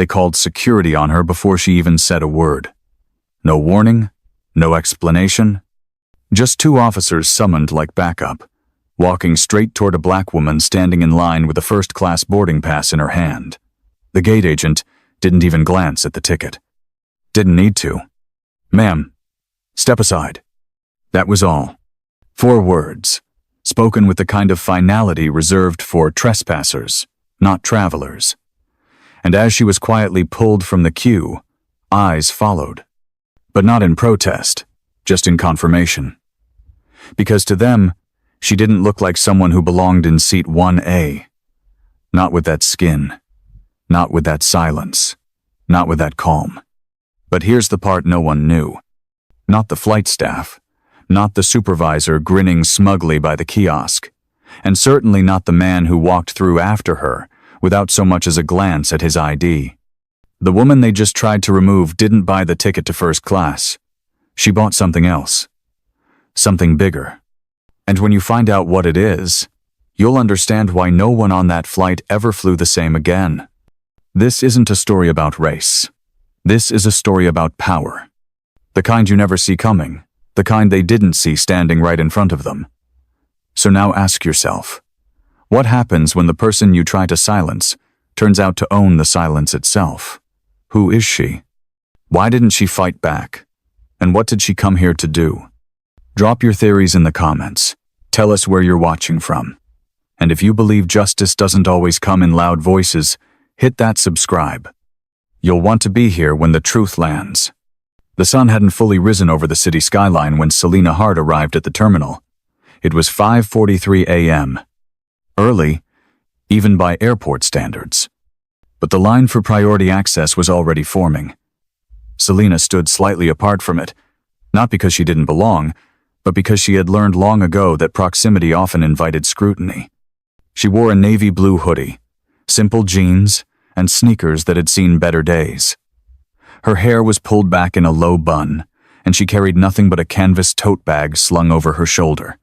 They called security on her before she even said a word. No warning, no explanation. Just two officers summoned like backup, walking straight toward a black woman standing in line with a first-class boarding pass in her hand. The gate agent didn't even glance at the ticket. Didn't need to. "Ma'am, step aside." That was all. 4 words, spoken with the kind of finality reserved for trespassers, not travelers. And as she was quietly pulled from the queue, eyes followed. But not in protest, just in confirmation. Because to them, she didn't look like someone who belonged in seat 1A. Not with that skin. Not with that silence. Not with that calm. But here's the part no one knew. Not the flight staff. Not the supervisor grinning smugly by the kiosk. And certainly not the man who walked through after her, without so much as a glance at his ID. The woman they just tried to remove didn't buy the ticket to first class. She bought something else. Something bigger. And when you find out what it is, you'll understand why no one on that flight ever flew the same again. This isn't a story about race. This is a story about power. The kind you never see coming. The kind they didn't see standing right in front of them. So now ask yourself, what happens when the person you try to silence turns out to own the silence itself? Who is she? Why didn't she fight back? And what did she come here to do? Drop your theories in the comments. Tell us where you're watching from. And if you believe justice doesn't always come in loud voices, hit that subscribe. You'll want to be here when the truth lands. The sun hadn't fully risen over the city skyline when Selena Hart arrived at the terminal. It was 5:43 a.m. Early, even by airport standards. But the line for priority access was already forming. Selena stood slightly apart from it, not because she didn't belong, but because she had learned long ago that proximity often invited scrutiny. She wore a navy blue hoodie, simple jeans, and sneakers that had seen better days. Her hair was pulled back in a low bun, and she carried nothing but a canvas tote bag slung over her shoulder.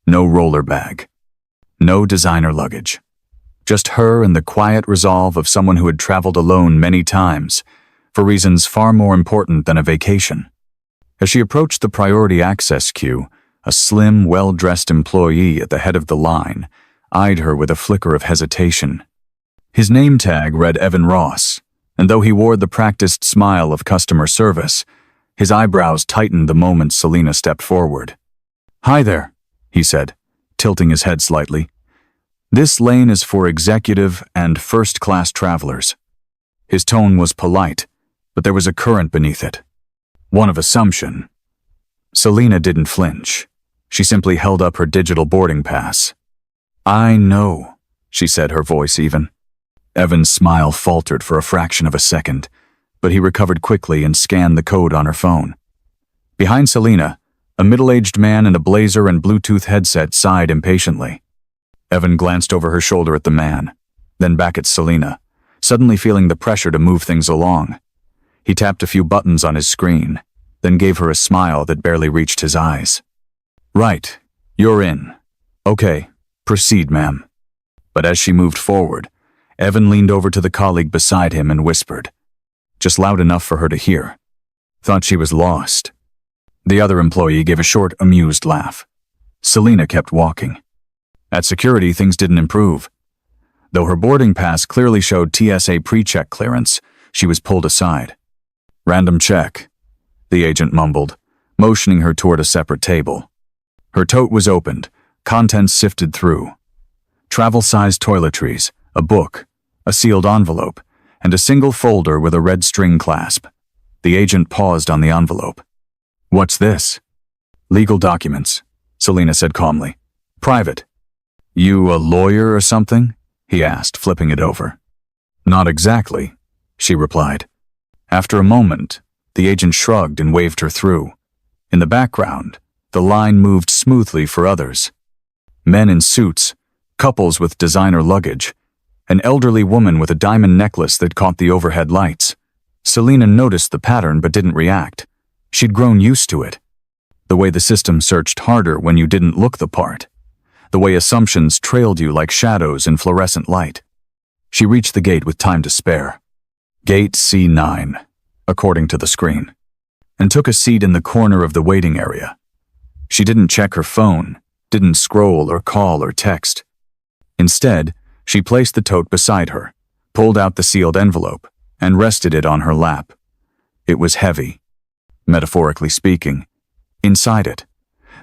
No roller bag. No designer luggage. Just her and the quiet resolve of someone who had traveled alone many times, for reasons far more important than a vacation. As she approached the priority access queue, a slim, well-dressed employee at the head of the line eyed her with a flicker of hesitation. His name tag read Evan Ross, and though he wore the practiced smile of customer service, his eyebrows tightened the moment Selena stepped forward. "Hi there," he said, tilting his head slightly. "This lane is for executive and first-class travelers." His tone was polite, but there was a current beneath it. One of assumption. Selena didn't flinch. She simply held up her digital boarding pass. "I know," she said, her voice even. Evan's smile faltered for a fraction of a second, but he recovered quickly and scanned the code on her phone. Behind Selena, a middle-aged man in a blazer and Bluetooth headset sighed impatiently. Evan glanced over her shoulder at the man, then back at Selena, suddenly feeling the pressure to move things along. He tapped a few buttons on his screen, then gave her a smile that barely reached his eyes. "Right, you're in. Okay, proceed, ma'am." But as she moved forward, Evan leaned over to the colleague beside him and whispered, just loud enough for her to hear. "Thought she was lost." The other employee gave a short, amused laugh. Selena kept walking. At security, things didn't improve. Though her boarding pass clearly showed TSA pre-check clearance, she was pulled aside. "Random check," the agent mumbled, motioning her toward a separate table. Her tote was opened, contents sifted through. Travel-sized toiletries, a book, a sealed envelope, and a single folder with a red string clasp. The agent paused on the envelope. "What's this?" "Legal documents," Selena said calmly. "Private." "You a lawyer or something?" he asked, flipping it over. "Not exactly," she replied. After a moment, the agent shrugged and waved her through. In the background, the line moved smoothly for others. Men in suits, couples with designer luggage, an elderly woman with a diamond necklace that caught the overhead lights. Selena noticed the pattern but didn't react. She'd grown used to it. The way the system searched harder when you didn't look the part. The way assumptions trailed you like shadows in fluorescent light. She reached the gate with time to spare. Gate C9, according to the screen, and took a seat in the corner of the waiting area. She didn't check her phone, didn't scroll or call or text. Instead, she placed the tote beside her, pulled out the sealed envelope, and rested it on her lap. It was heavy, metaphorically speaking. Inside it,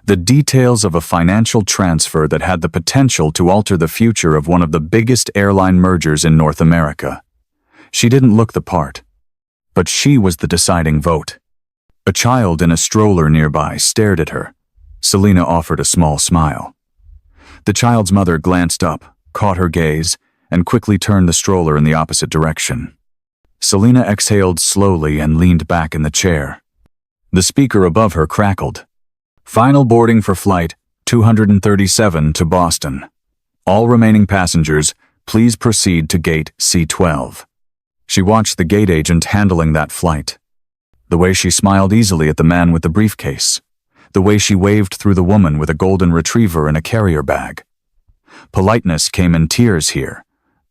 the details of a financial transfer that had the potential to alter the future of one of the biggest airline mergers in North America. She didn't look the part, but she was the deciding vote. A child in a stroller nearby stared at her. Selena offered a small smile. The child's mother glanced up, caught her gaze, and quickly turned the stroller in the opposite direction. Selena exhaled slowly and leaned back in the chair. The speaker above her crackled. Final boarding for flight 237 to Boston. All remaining passengers, please proceed to gate C12. She watched the gate agent handling that flight. The way she smiled easily at the man with the briefcase. The way she waved through the woman with a golden retriever and a carrier bag. Politeness came in tears here,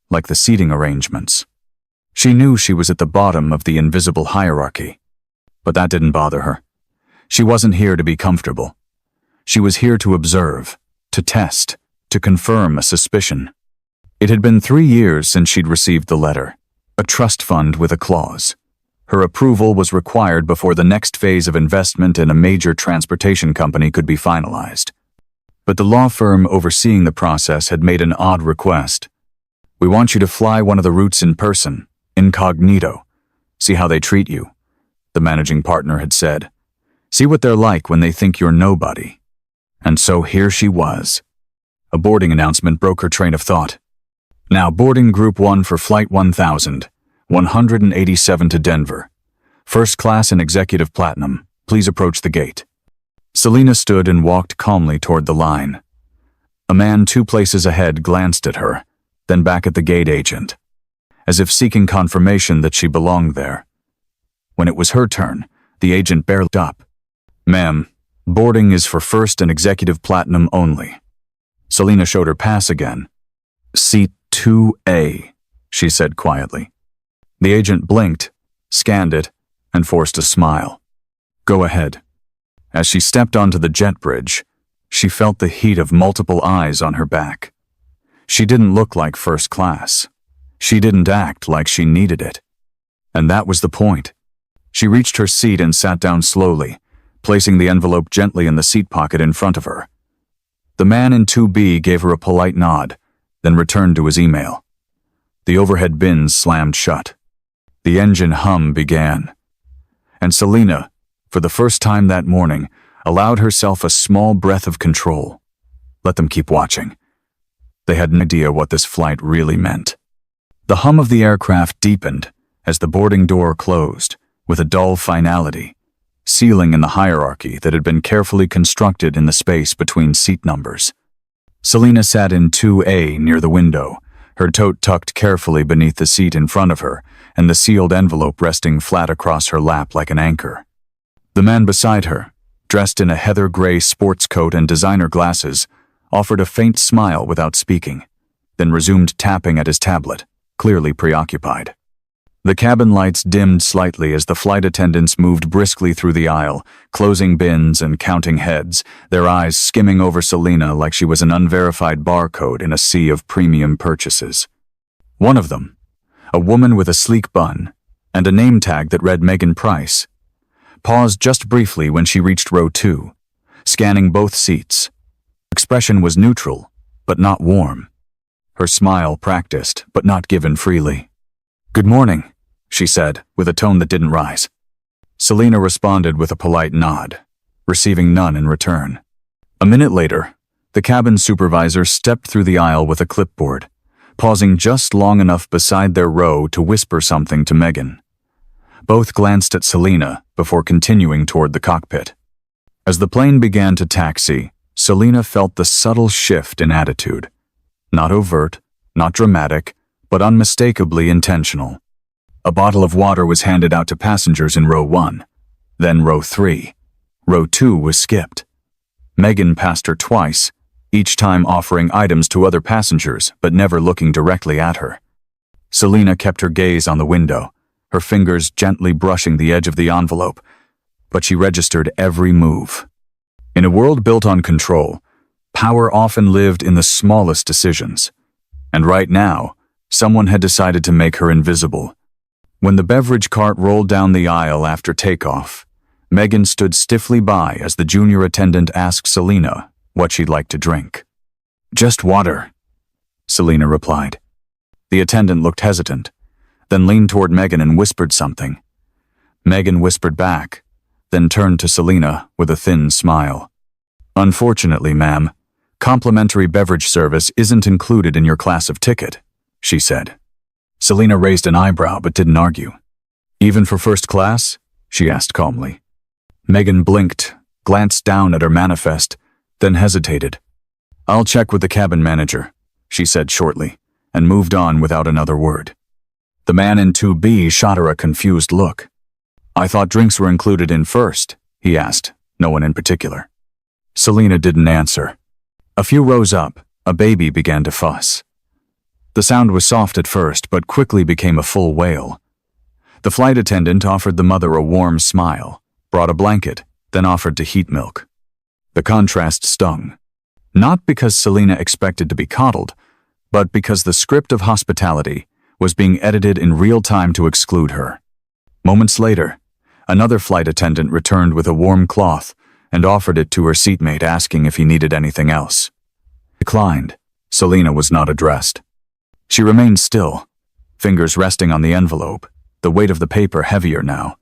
like the seating arrangements. She knew she was at the bottom of the invisible hierarchy. But that didn't bother her. She wasn't here to be comfortable. She was here to observe, to test, to confirm a suspicion. It had been 3 years since she'd received the letter, a trust fund with a clause. Her approval was required before the next phase of investment in a major transportation company could be finalized. But the law firm overseeing the process had made an odd request. We want you to fly one of the routes in person, incognito. See how they treat you, the managing partner had said. See what they're like when they think you're nobody. And so here she was. A boarding announcement broke her train of thought. Now boarding Group 1 for Flight 1000, 187 to Denver. First class and executive platinum. Please approach the gate. Selena stood and walked calmly toward the line. A man 2 places ahead glanced at her, then back at the gate agent, as if seeking confirmation that she belonged there. When it was her turn, the agent barely looked up. Ma'am, boarding is for first and executive platinum only. Selena showed her pass again. Seat 2A, she said quietly. The agent blinked, scanned it, and forced a smile. Go ahead. As she stepped onto the jet bridge, she felt the heat of multiple eyes on her back. She didn't look like first class. She didn't act like she needed it. And that was the point. She reached her seat and sat down slowly, placing the envelope gently in the seat pocket in front of her. The man in 2B gave her a polite nod, then returned to his email. The overhead bins slammed shut. The engine hum began. And Selena, for the first time that morning, allowed herself a small breath of control. Let them keep watching. They had no idea what this flight really meant. The hum of the aircraft deepened as the boarding door closed, with a dull finality, sealing in the hierarchy that had been carefully constructed in the space between seat numbers. Selena sat in 2A near the window, her tote tucked carefully beneath the seat in front of her, and the sealed envelope resting flat across her lap like an anchor. The man beside her, dressed in a heather gray sports coat and designer glasses, offered a faint smile without speaking, then resumed tapping at his tablet, clearly preoccupied. The cabin lights dimmed slightly as the flight attendants moved briskly through the aisle, closing bins and counting heads, their eyes skimming over Selena like she was an unverified barcode in a sea of premium purchases. One of them, a woman with a sleek bun and a name tag that read Megan Price, paused just briefly when she reached row 2, scanning both seats. Her expression was neutral, but not warm. Her smile practiced, but not given freely. Good morning, she said, with a tone that didn't rise. Selena responded with a polite nod, receiving none in return. A minute later, the cabin supervisor stepped through the aisle with a clipboard, pausing just long enough beside their row to whisper something to Megan. Both glanced at Selena before continuing toward the cockpit. As the plane began to taxi, Selena felt the subtle shift in attitude. Not overt, not dramatic, but unmistakably intentional. A bottle of water was handed out to passengers in row 1, then row 3. Row 2 was skipped. Megan passed her twice, each time offering items to other passengers but never looking directly at her. Selena kept her gaze on the window, her fingers gently brushing the edge of the envelope, but she registered every move. In a world built on control, power often lived in the smallest decisions. And right now, someone had decided to make her invisible. When the beverage cart rolled down the aisle after takeoff, Megan stood stiffly by as the junior attendant asked Selena what she'd like to drink. "Just water," Selena replied. The attendant looked hesitant, then leaned toward Megan and whispered something. Megan whispered back, then turned to Selena with a thin smile. "Unfortunately, ma'am, complimentary beverage service isn't included in your class of ticket," she said. Selena raised an eyebrow but didn't argue. "Even for first class?" she asked calmly. Megan blinked, glanced down at her manifest, then hesitated. "I'll check with the cabin manager," she said shortly, and moved on without another word. The man in 2B shot her a confused look. "I thought drinks were included in first," he asked, no one in particular. Selena didn't answer. A few rows up, a baby began to fuss. The sound was soft at first, but quickly became a full wail. The flight attendant offered the mother a warm smile, brought a blanket, then offered to heat milk. The contrast stung. Not because Selena expected to be coddled, but because the script of hospitality was being edited in real time to exclude her. Moments later, another flight attendant returned with a warm cloth and offered it to her seatmate, asking if he needed anything else. Declined. Selena was not addressed. She remained still, fingers resting on the envelope, the weight of the paper heavier now.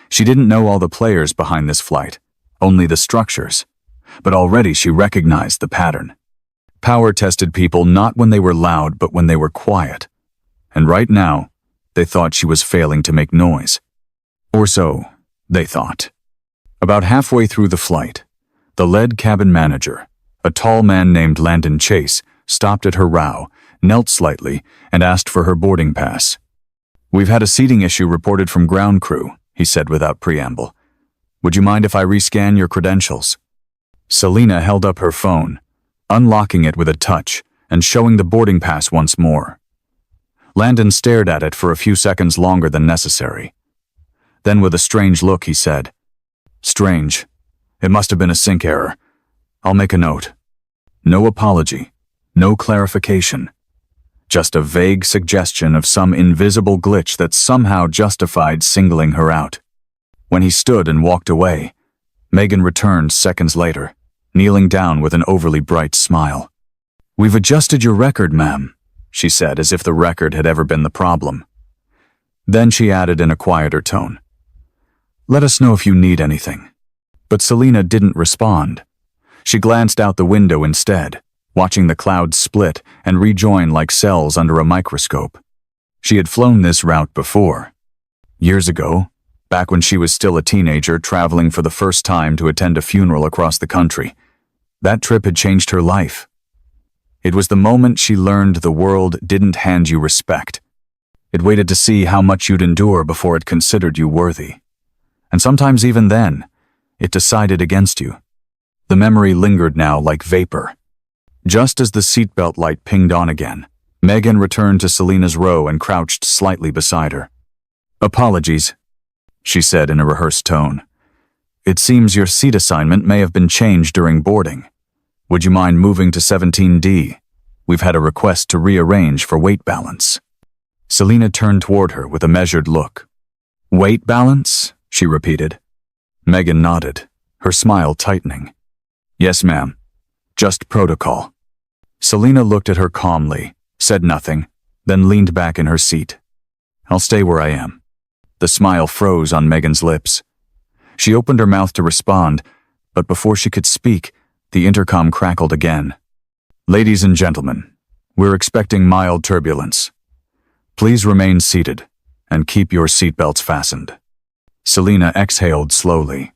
She didn't know all the players behind this flight, only the structures, but already she recognized the pattern. Power tested people not when they were loud, but when they were quiet. And right now, they thought she was failing to make noise. Or so, they thought. About halfway through the flight, the lead cabin manager, a tall man named Landon Chase, stopped at her bow, knelt slightly, and asked for her boarding pass. "We've had a seating issue reported from ground crew," he said without preamble. "Would you mind if I rescan your credentials?" Selena held up her phone, unlocking it with a touch and showing the boarding pass once more. Landon stared at it for a few seconds longer than necessary. Then with a strange look, he said, "Strange. It must have been a sync error. I'll make a note." No apology, no clarification. Just a vague suggestion of some invisible glitch that somehow justified singling her out. When he stood and walked away, Megan returned seconds later, kneeling down with an overly bright smile. "We've adjusted your record, ma'am," she said, as if the record had ever been the problem. Then she added in a quieter tone, "Let us know if you need anything." But Selena didn't respond. She glanced out the window instead, watching the clouds split and rejoin like cells under a microscope. She had flown this route before. Years ago, back when she was still a teenager traveling for the first time to attend a funeral across the country. That trip had changed her life. It was the moment she learned the world didn't hand you respect. It waited to see how much you'd endure before it considered you worthy. And sometimes even then, it decided against you. The memory lingered now like vapor. Just as the seatbelt light pinged on again, Megan returned to Selena's row and crouched slightly beside her. "Apologies," she said in a rehearsed tone. "It seems your seat assignment may have been changed during boarding. Would you mind moving to 17D? We've had a request to rearrange for weight balance." Selena turned toward her with a measured look. "Weight balance?" she repeated. Megan nodded, her smile tightening. "Yes, ma'am. Just protocol." Selena looked at her calmly, said nothing, then leaned back in her seat. "I'll stay where I am." The smile froze on Megan's lips. She opened her mouth to respond, but before she could speak, the intercom crackled again. "Ladies and gentlemen, we're expecting mild turbulence. Please remain seated and keep your seatbelts fastened." Selena exhaled slowly.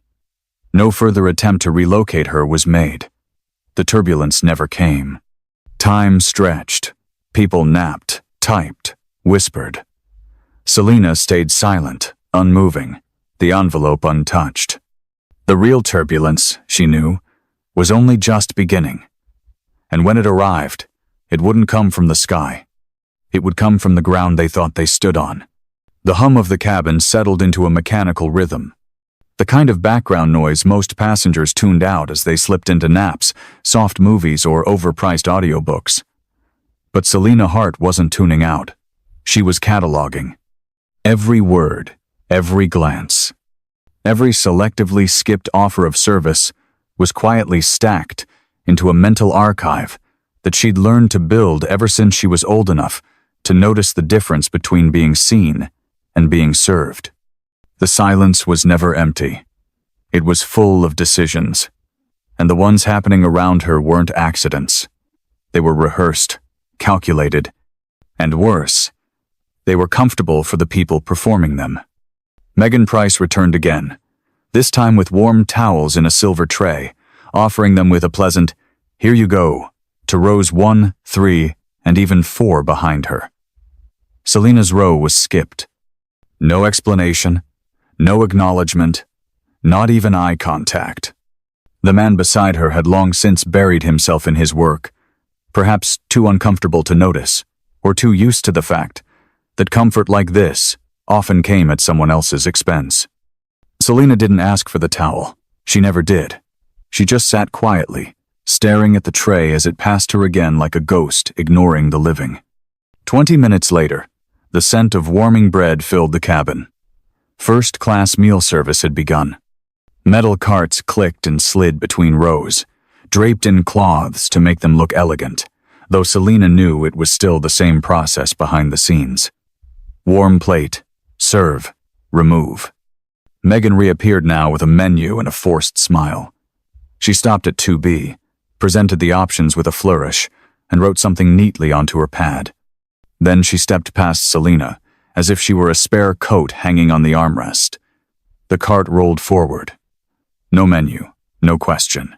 No further attempt to relocate her was made. The turbulence never came. Time stretched. People napped, typed, whispered. Selena stayed silent, unmoving, the envelope untouched. The real turbulence, she knew, was only just beginning. And when it arrived, it wouldn't come from the sky. It would come from the ground they thought they stood on. The hum of the cabin settled into a mechanical rhythm, the kind of background noise most passengers tuned out as they slipped into naps, soft movies, or overpriced audiobooks. But Selina Hart wasn't tuning out. She was cataloging. Every word, every glance, every selectively skipped offer of service was quietly stacked into a mental archive that she'd learned to build ever since she was old enough to notice the difference between being seen and being served. The silence was never empty. It was full of decisions, and the ones happening around her weren't accidents. They were rehearsed, calculated, and worse, they were comfortable for the people performing them. Megan Price returned again, this time with warm towels in a silver tray, offering them with a pleasant, "Here you go," to rows 1, 3, and even 4 behind her. Selina's row was skipped. No explanation, no acknowledgement, not even eye contact. The man beside her had long since buried himself in his work, perhaps too uncomfortable to notice, or too used to the fact that comfort like this often came at someone else's expense. Selina didn't ask for the towel. She never did. She just sat quietly, staring at the tray as it passed her again like a ghost ignoring the living. 20 minutes later, the scent of warming bread filled the cabin. First-class meal service had begun. Metal carts clicked and slid between rows, draped in cloths to make them look elegant, though Selina knew it was still the same process behind the scenes. Warm plate, serve, remove. Megan reappeared now with a menu and a forced smile. She stopped at 2B, presented the options with a flourish, and wrote something neatly onto her pad. Then she stepped past Selina, as if she were a spare coat hanging on the armrest. The cart rolled forward. No menu, no question.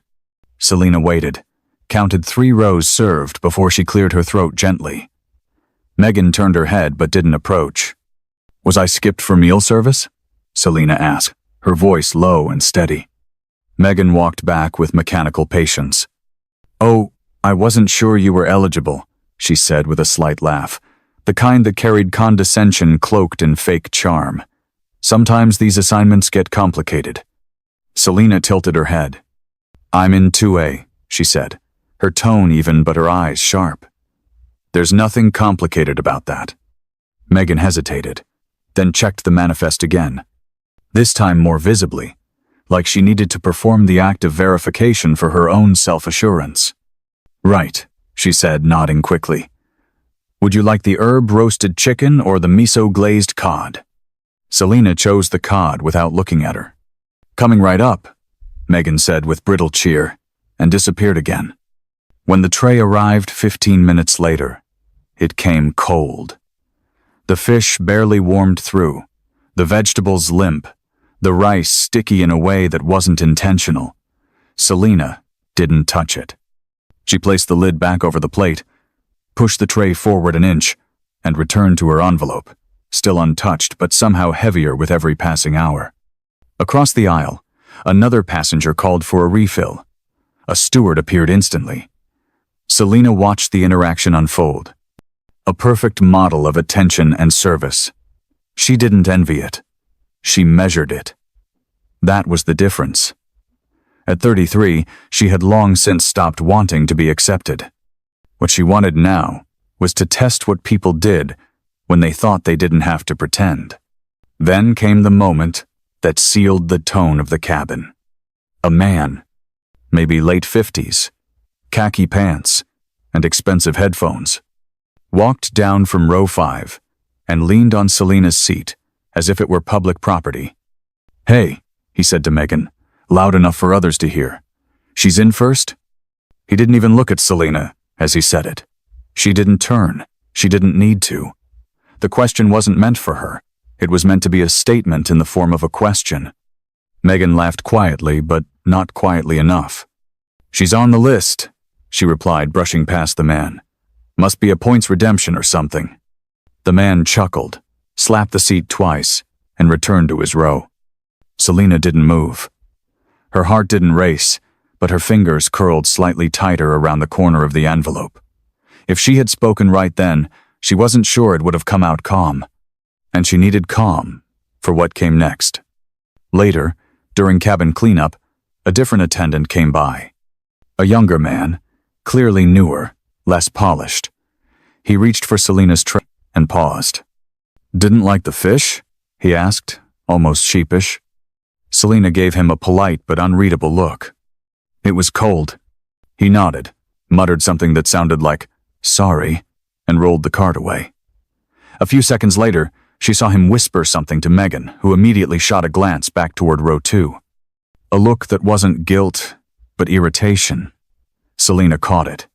Selina waited, counted 3 rows served before she cleared her throat gently. Megan turned her head but didn't approach. "Was I skipped for meal service?" Selina asked, her voice low and steady. Megan walked back with mechanical patience. "Oh, I wasn't sure you were eligible," she said with a slight laugh, the kind that carried condescension cloaked in fake charm. "Sometimes these assignments get complicated." Selina tilted her head. "I'm in 2A, she said, her tone even but her eyes sharp. "There's nothing complicated about that." Megan hesitated, then checked the manifest again, this time more visibly, like she needed to perform the act of verification for her own self-assurance. "Right," she said, nodding quickly. "Would you like the herb-roasted chicken or the miso-glazed cod?" Selina chose the cod without looking at her. "Coming right up," Megan said with brittle cheer, and disappeared again. When the tray arrived 15 minutes later, it came cold. The fish barely warmed through, the vegetables limp, the rice sticky in a way that wasn't intentional. Selina didn't touch it. She placed the lid back over the plate, pushed the tray forward an inch, and returned to her envelope, still untouched but somehow heavier with every passing hour. Across the aisle, another passenger called for a refill. A steward appeared instantly. Selina watched the interaction unfold. A perfect model of attention and service. She didn't envy it. She measured it. That was the difference. At 33, she had long since stopped wanting to be accepted. What she wanted now was to test what people did when they thought they didn't have to pretend. Then came the moment that sealed the tone of the cabin. A man, maybe late 50s, khaki pants, and expensive headphones, walked down from row 5 and leaned on Selina's seat as if it were public property. "Hey," he said to Megan, loud enough for others to hear. "She's in first?" He didn't even look at Selina as he said it. She didn't turn. She didn't need to. The question wasn't meant for her. It was meant to be a statement in the form of a question. Megan laughed quietly, but not quietly enough. "She's on the list," she replied, brushing past the man. "Must be a points redemption or something." The man chuckled, slapped the seat twice, and returned to his row. Selina didn't move. Her heart didn't race, but her fingers curled slightly tighter around the corner of the envelope. If she had spoken right then, she wasn't sure it would have come out calm. and she needed calm for what came next. Later, during cabin cleanup, a different attendant came by. A younger man, clearly newer, less polished. He reached for Selena's tray and paused. "Didn't like the fish?" he asked, almost sheepish. Selena gave him a polite but unreadable look. "It was cold." He nodded, muttered something that sounded like, "sorry," and rolled the cart away. A few seconds later, she saw him whisper something to Megan, who immediately shot a glance back toward row 2. A look that wasn't guilt, but irritation. Selena caught it.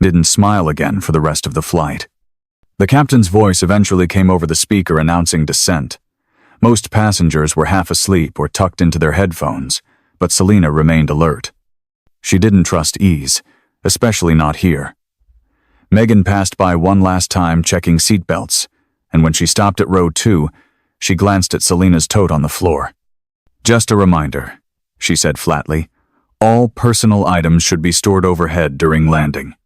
Didn't smile again for the rest of the flight. The captain's voice eventually came over the speaker announcing descent. Most passengers were half asleep or tucked into their headphones, but Selena remained alert. She didn't trust ease, especially not here. Megan passed by one last time checking seatbelts, and when she stopped at row 2, she glanced at Selena's tote on the floor. "Just a reminder," she said flatly, "all personal items should be stored overhead during landing."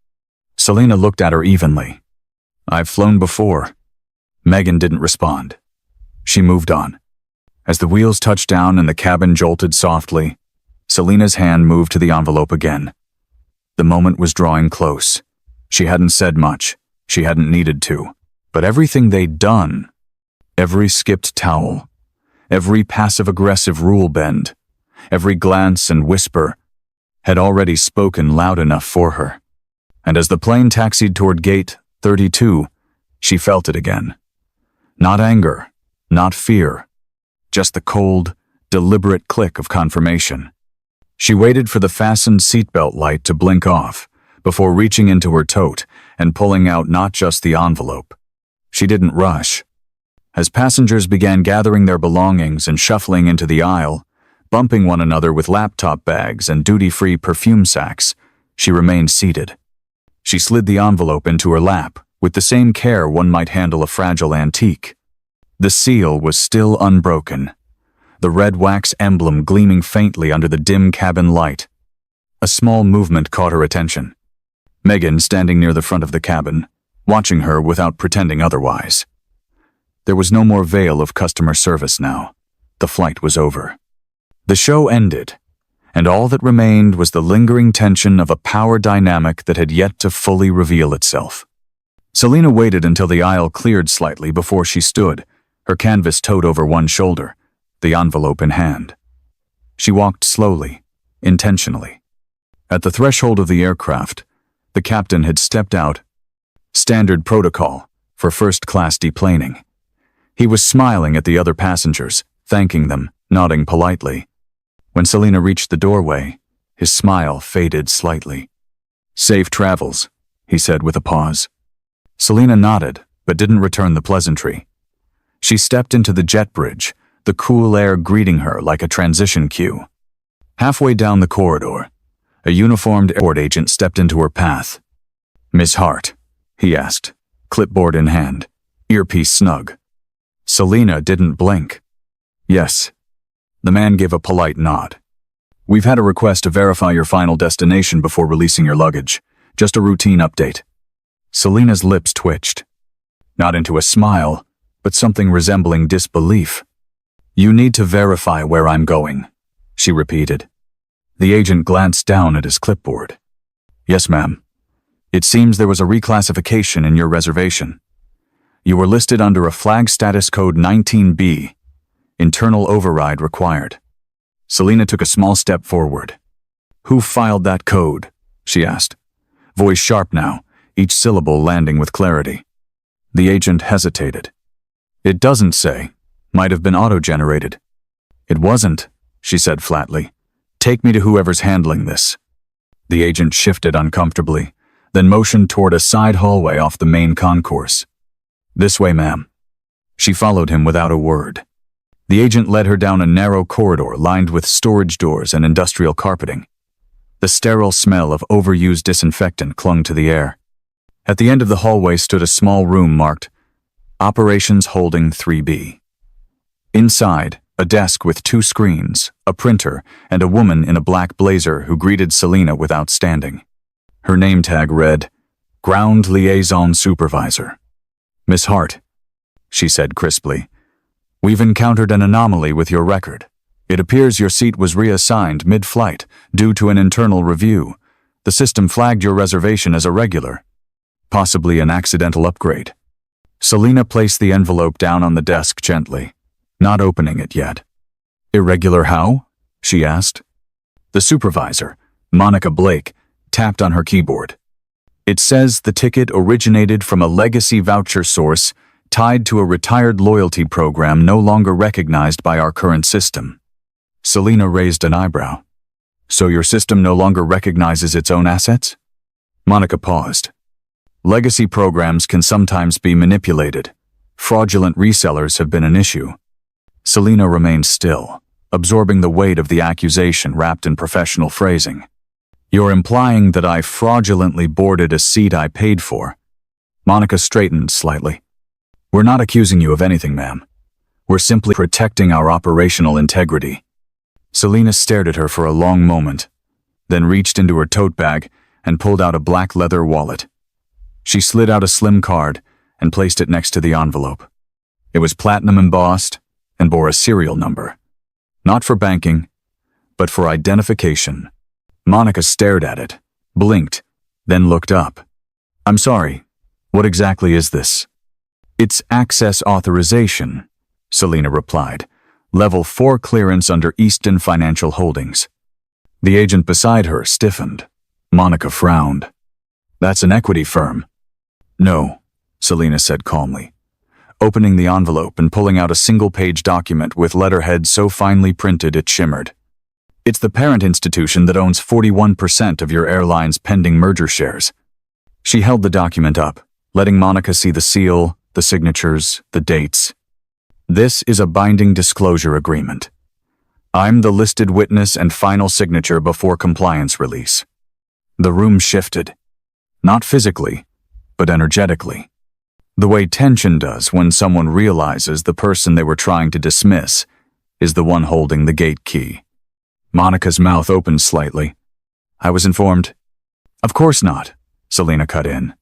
Selena looked at her evenly. "I've flown before." Megan didn't respond. She moved on. As the wheels touched down and the cabin jolted softly, Selena's hand moved to the envelope again. The moment was drawing close. She hadn't said much. She hadn't needed to. But everything they'd done, every skipped towel, every passive-aggressive rule bend, every glance and whisper, had already spoken loud enough for her. And as the plane taxied toward gate 32, she felt it again. Not anger, not fear, just the cold, deliberate click of confirmation. She waited for the fastened seatbelt light to blink off before reaching into her tote and pulling out not just the envelope. She didn't rush. As passengers began gathering their belongings and shuffling into the aisle, bumping one another with laptop bags and duty-free perfume sacks, she remained seated. She slid the envelope into her lap with the same care one might handle a fragile antique. The seal was still unbroken, the red wax emblem gleaming faintly under the dim cabin light. A small movement caught her attention. Megan standing near the front of the cabin, watching her without pretending otherwise. There was no more veil of customer service now. The flight was over. The show ended, and all that remained was the lingering tension of a power dynamic that had yet to fully reveal itself. Selena waited until the aisle cleared slightly before she stood, her canvas tote over one shoulder, the envelope in hand. She walked slowly, intentionally. At the threshold of the aircraft, the captain had stepped out. Standard protocol for first-class deplaning. He was smiling at the other passengers, thanking them, nodding politely. When Selena reached the doorway, his smile faded slightly. "Safe travels," he said with a pause. Selena nodded, but didn't return the pleasantry. She stepped into the jet bridge, the cool air greeting her like a transition cue. Halfway down the corridor, a uniformed airport agent stepped into her path. "Miss Hart?" he asked, clipboard in hand, earpiece snug. Selena didn't blink. "Yes." The man gave a polite nod. "We've had a request to verify your final destination before releasing your luggage. Just a routine update." Selena's lips twitched. Not into a smile, but something resembling disbelief. "You need to verify where I'm going," she repeated. The agent glanced down at his clipboard. "Yes, ma'am. It seems there was a reclassification in your reservation. You were listed under a flag status code 19B. Internal override required." Selena took a small step forward. "Who filed that code?" she asked, voice sharp now, each syllable landing with clarity. The agent hesitated. "It doesn't say. Might have been auto-generated." "It wasn't," she said flatly. "Take me to whoever's handling this." The agent shifted uncomfortably, then motioned toward a side hallway off the main concourse. "This way, ma'am." She followed him without a word. The agent led her down a narrow corridor lined with storage doors and industrial carpeting. The sterile smell of overused disinfectant clung to the air. At the end of the hallway stood a small room marked Operations Holding 3B. Inside, a desk with 2 screens, a printer, and a woman in a black blazer who greeted Selena without standing. Her name tag read, Ground Liaison Supervisor. "Miss Hart." she said crisply. "We've encountered an anomaly with your record. It appears your seat was reassigned mid-flight due to an internal review. The system flagged your reservation as irregular. Possibly an accidental upgrade." Selena placed the envelope down on the desk gently, not opening it yet. "Irregular how?" she asked. The supervisor, Monica Blake, tapped on her keyboard. "It says the ticket originated from a legacy voucher source tied to a retired loyalty program no longer recognized by our current system." Selena raised an eyebrow. "So your system no longer recognizes its own assets?" Monica paused. "Legacy programs can sometimes be manipulated. Fraudulent resellers have been an issue." Selena remained still, absorbing the weight of the accusation wrapped in professional phrasing. "You're implying that I fraudulently boarded a seat I paid for?" Monica straightened slightly. "We're not accusing you of anything, ma'am. We're simply protecting our operational integrity." Selena stared at her for a long moment, then reached into her tote bag and pulled out a black leather wallet. She slid out a slim card and placed it next to the envelope. It was platinum embossed and bore a serial number. Not for banking, but for identification. Monica stared at it, blinked, then looked up. "I'm sorry, what exactly is this?" "It's access authorization," Selena replied. "Level 4 clearance under Easton Financial Holdings." The agent beside her stiffened. Monica frowned. "That's an equity firm." "No," Selena said calmly, opening the envelope and pulling out a single-page document with letterhead so finely printed it shimmered. "It's the parent institution that owns 41% of your airline's pending merger shares." She held the document up, letting Monica see the seal, the signatures, the dates. "This is a binding disclosure agreement. I'm the listed witness and final signature before compliance release." The room shifted. Not physically, but energetically. The way tension does when someone realizes the person they were trying to dismiss is the one holding the gate key. Monica's mouth opened slightly. "I was informed." "Of course not," Selena cut in.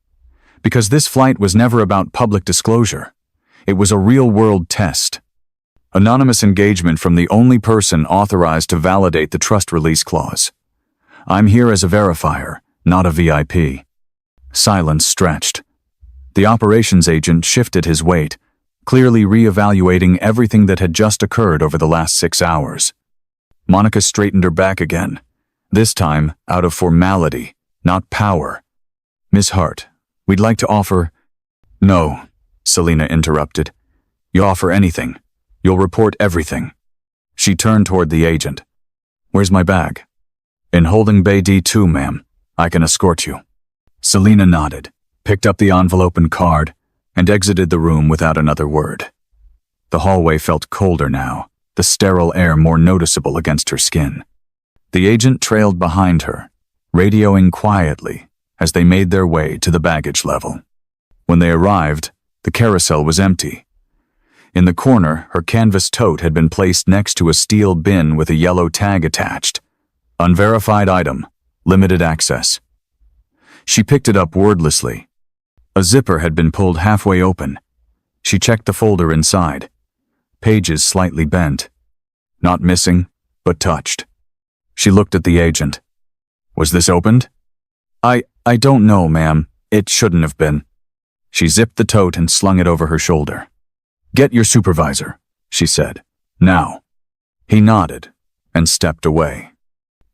"Because this flight was never about public disclosure. It was a real-world test. Anonymous engagement from the only person authorized to validate the trust release clause. I'm here as a verifier, not a VIP." Silence stretched. The operations agent shifted his weight, clearly re-evaluating everything that had just occurred over the last 6 hours. Monica straightened her back again, this time out of formality, not power. "Miss Hart, we'd like to offer—" "No," Selena interrupted. "You offer anything. You'll report everything." She turned toward the agent. "Where's my bag?" "In holding bay D2, ma'am. I can escort you." Selena nodded, picked up the envelope and card, and exited the room without another word. The hallway felt colder now, the sterile air more noticeable against her skin. The agent trailed behind her, radioing quietly as they made their way to the baggage level. When they arrived, the carousel was empty. In the corner, her canvas tote had been placed next to a steel bin with a yellow tag attached. "Unverified item, limited access." She picked it up wordlessly. A zipper had been pulled halfway open. She checked the folder inside. Pages slightly bent. Not missing, but touched. She looked at the agent. "Was this opened?" I don't know, ma'am. It shouldn't have been." She zipped the tote and slung it over her shoulder. "Get your supervisor," she said. "Now." He nodded and stepped away.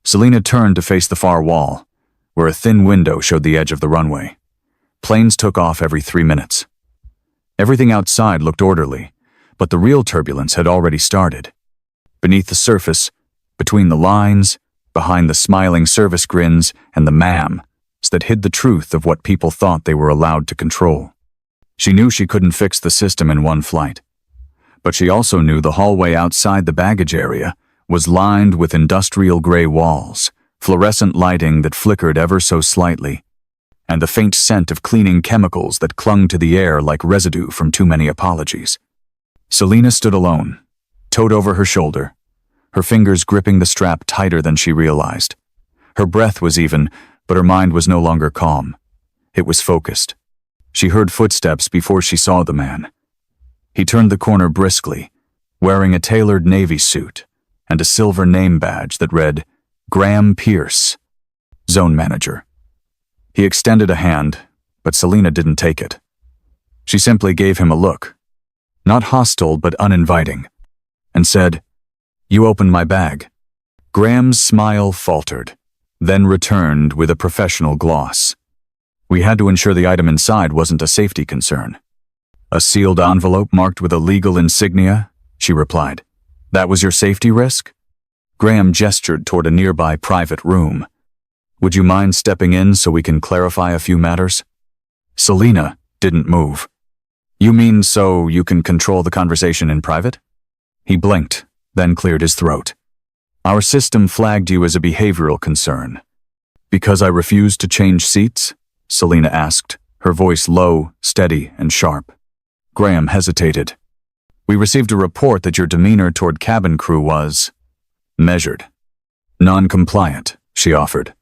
Selena turned to face the far wall, where a thin window showed the edge of the runway. Planes took off every 3 minutes. Everything outside looked orderly, but the real turbulence had already started. Beneath the surface, between the lines, behind the smiling service grins and the ma'ams that hid the truth of what people thought they were allowed to control. She knew she couldn't fix the system in one flight. But she also knew the hallway outside the baggage area was lined with industrial gray walls, fluorescent lighting that flickered ever so slightly, and the faint scent of cleaning chemicals that clung to the air like residue from too many apologies. Selena stood alone, tote over her shoulder, her fingers gripping the strap tighter than she realized. Her breath was even, but her mind was no longer calm. It was focused. She heard footsteps before she saw the man. He turned the corner briskly, wearing a tailored Navy suit and a silver name badge that read, Graham Pierce, Zone Manager. He extended a hand, but Selina didn't take it. She simply gave him a look, not hostile but uninviting, and said, "You opened my bag." Graham's smile faltered, then returned with a professional gloss. "We had to ensure the item inside wasn't a safety concern." "A sealed envelope marked with a legal insignia?" she replied. "That was your safety risk?" Graham gestured toward a nearby private room. "Would you mind stepping in so we can clarify a few matters?" Selina didn't move. "You mean so you can control the conversation in private?" He blinked, then cleared his throat. "Our system flagged you as a behavioral concern." "Because I refused to change seats?" Selina asked, her voice low, steady, and sharp. Graham hesitated. "We received a report that your demeanor toward cabin crew was measured. Non-compliant," she offered.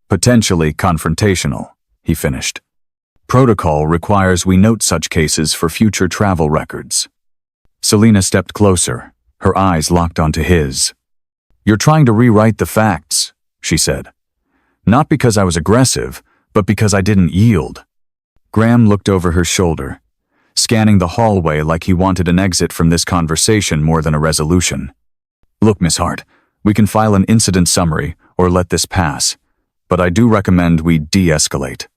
"Potentially confrontational," he finished. "Protocol requires we note such cases for future travel records." Selina stepped closer, her eyes locked onto his. "You're trying to rewrite the facts," she said. "Not because I was aggressive, but because I didn't yield." Graham looked over her shoulder, scanning the hallway like he wanted an exit from this conversation more than a resolution. "Look, Miss Hart, we can file an incident summary or let this pass, but I do recommend we de-escalate."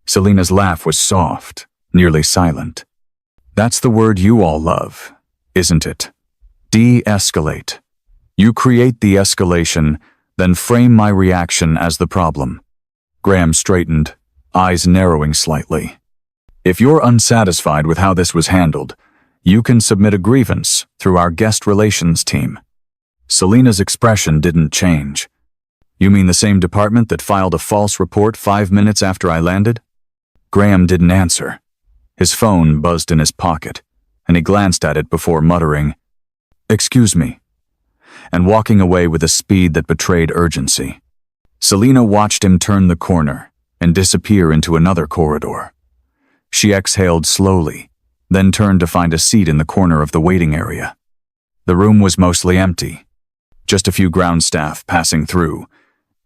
Selina's laugh was soft, nearly silent. "That's the word you all love, isn't it? De-escalate. You create the escalation, then frame my reaction as the problem." Graham straightened, eyes narrowing slightly. "If you're unsatisfied with how this was handled, you can submit a grievance through our guest relations team." Selina's expression didn't change. "You mean the same department that filed a false report 5 minutes after I landed?" Graham didn't answer. His phone buzzed in his pocket, and he glanced at it before muttering, "Excuse me," and walking away with a speed that betrayed urgency. Selina watched him turn the corner and disappear into another corridor. She exhaled slowly, then turned to find a seat in the corner of the waiting area. The room was mostly empty, just a few ground staff passing through,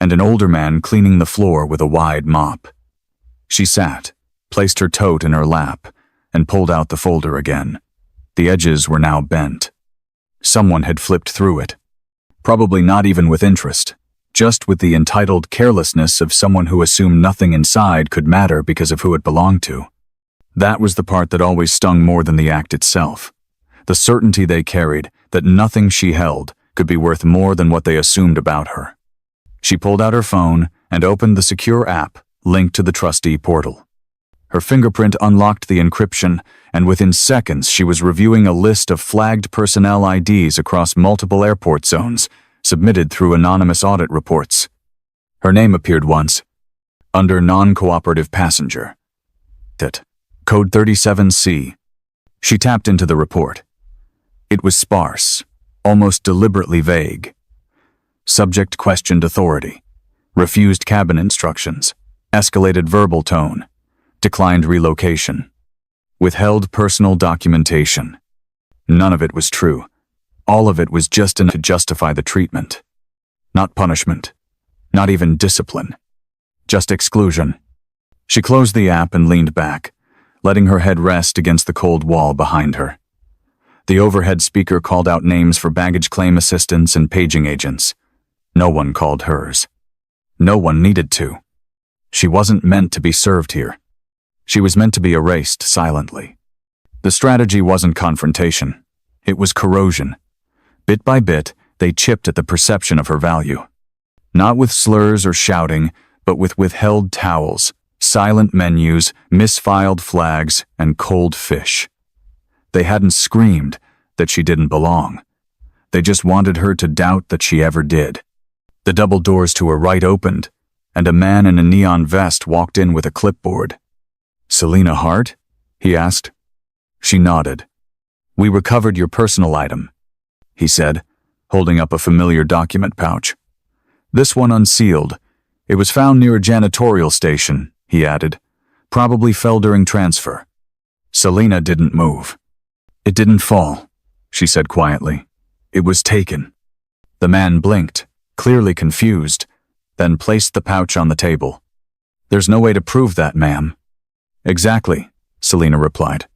and an older man cleaning the floor with a wide mop. She sat, placed her tote in her lap, and pulled out the folder again. The edges were now bent. Someone had flipped through it. Probably not even with interest, just with the entitled carelessness of someone who assumed nothing inside could matter because of who it belonged to. That was the part that always stung more than the act itself. The certainty they carried that nothing she held could be worth more than what they assumed about her. She pulled out her phone and opened the secure app linked to the trustee portal. Her fingerprint unlocked the encryption, and within seconds she was reviewing a list of flagged personnel IDs across multiple airport zones, submitted through anonymous audit reports. Her name appeared once, under non-cooperative passenger. Code 37C. She tapped into the report. It was sparse, almost deliberately vague. Subject questioned authority, refused cabin instructions, escalated verbal tone, declined relocation, withheld personal documentation. None of it was true. All of it was just enough to justify the treatment. Not punishment, not even discipline, just exclusion. She closed the app and leaned back, letting her head rest against the cold wall behind her. The overhead speaker called out names for baggage claim assistants and paging agents. No one called hers. No one needed to. She wasn't meant to be served here. She was meant to be erased silently. The strategy wasn't confrontation. It was corrosion. Bit by bit, they chipped at the perception of her value. Not with slurs or shouting, but with withheld towels, silent menus, misfiled flags, and cold fish. They hadn't screamed that she didn't belong. They just wanted her to doubt that she ever did. The double doors to her right opened, and a man in a neon vest walked in with a clipboard. "Selina Hart?" he asked. She nodded. "We recovered your personal item," he said, holding up a familiar document pouch. "This one unsealed. It was found near a janitorial station," he added. "Probably fell during transfer." Selina didn't move. It didn't fall, she said quietly. It was taken. The man blinked, clearly confused, then placed the pouch on the table. There's no way to prove that, ma'am. Exactly, Selina replied.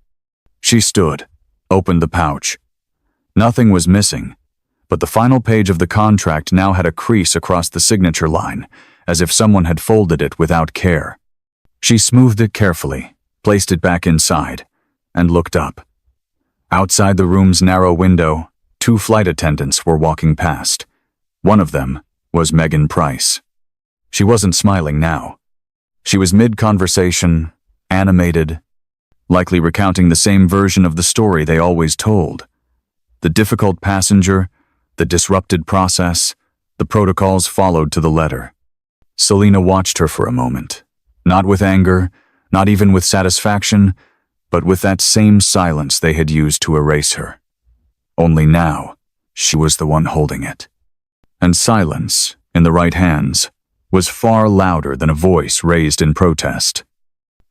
She stood, opened the pouch. Nothing was missing, but the final page of the contract now had a crease across the signature line, as if someone had folded it without care. She smoothed it carefully, placed it back inside, and looked up. Outside the room's narrow window, 2 flight attendants were walking past. One of them was Megan Price. She wasn't smiling now. She was mid-conversation, animated, likely recounting the same version of the story they always told. The difficult passenger, the disrupted process, the protocols followed to the letter. Selina watched her for a moment, not with anger, not even with satisfaction, but with that same silence they had used to erase her. Only now, she was the one holding it. And silence, in the right hands, was far louder than a voice raised in protest.